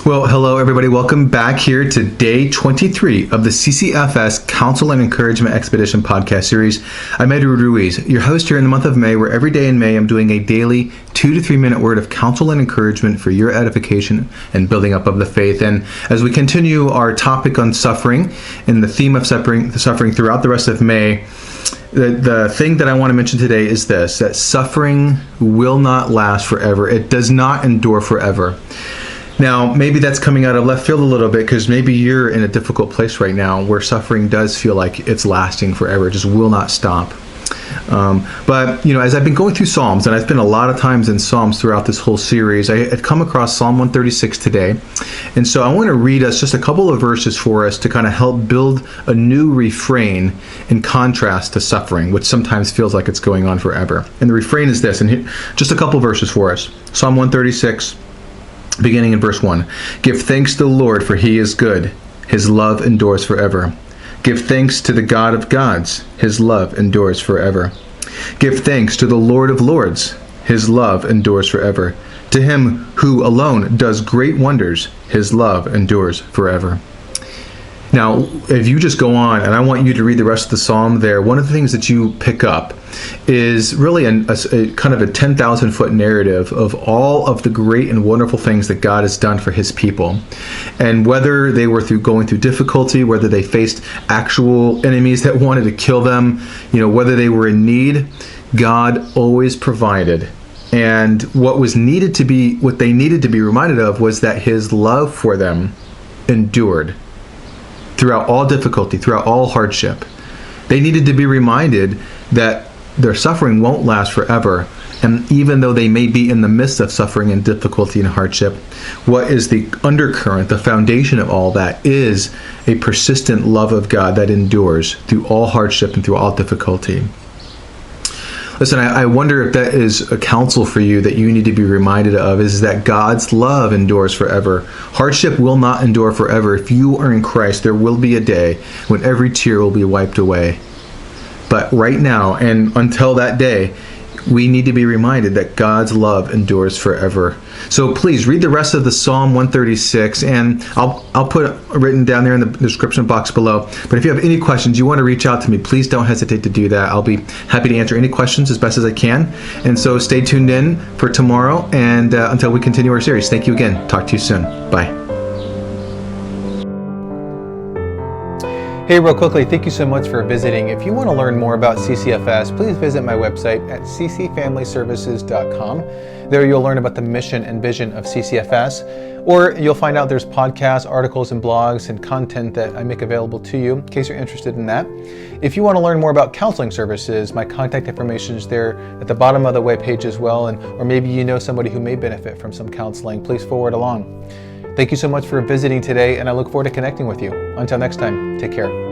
Well, hello everybody. Welcome back here to day 23 of the CCFS Counsel and Encouragement Expedition podcast series. I'm Edward Ruiz, your host here in the month of May, where every day in May I'm doing a daily 2 to 3 minute word of counsel and encouragement for your edification and building up of the faith. And as we continue our topic on suffering and the theme of suffering throughout the rest of May, the thing that I want to mention today is this, that suffering will not last forever. It does not endure forever. Now, maybe that's coming out of left field a little bit because maybe you're in a difficult place right now where suffering does feel like it's lasting forever. It just will not stop. But, as I've been going through Psalms, and I've been a lot of times in Psalms throughout this whole series, I had come across Psalm 136 today. And so I want to read us just a couple of verses for us to kind of help build a new refrain in contrast to suffering, which sometimes feels like it's going on forever. And the refrain is this, and here, just a couple verses for us. Psalm 136. Beginning in verse 1. Give thanks to the Lord, for he is good. His love endures forever. Give thanks to the God of gods. His love endures forever. Give thanks to the Lord of lords. His love endures forever. To him who alone does great wonders, his love endures forever. Now, if you just go on, and I want you to read the rest of the psalm there, one of the things that you pick up is really a kind of a 10,000-foot narrative of all of the great and wonderful things that God has done for his people. And whether they were going through difficulty, whether they faced actual enemies that wanted to kill them, whether they were in need, God always provided. And what they needed to be reminded of was that his love for them endured throughout all difficulty, throughout all hardship. They needed to be reminded that their suffering won't last forever. And even though they may be in the midst of suffering and difficulty and hardship, what is the undercurrent, the foundation of all that is a persistent love of God that endures through all hardship and through all difficulty. Listen, I wonder if that is a counsel for you that you need to be reminded of, is that God's love endures forever. Hardship will not endure forever. If you are in Christ, there will be a day when every tear will be wiped away. But right now, and until that day, we need to be reminded that God's love endures forever. So please read the rest of the Psalm 136, and I'll put it written down there in the description box below. But if you have any questions, you want to reach out to me, please don't hesitate to do that. I'll be happy to answer any questions as best as I can. And so stay tuned in for tomorrow and until we continue our series. Thank you again. Talk to you soon. Bye. Hey, real quickly, thank you so much for visiting. If you want to learn more about CCFS, please visit my website at ccfamilyservices.com. There you'll learn about the mission and vision of CCFS, or you'll find out there's podcasts, articles, and blogs and content that I make available to you in case you're interested in that. If you want to learn more about counseling services, my contact information is there at the bottom of the webpage as well, or maybe you know somebody who may benefit from some counseling, please forward along. Thank you so much for visiting today, and I look forward to connecting with you. Until next time, take care.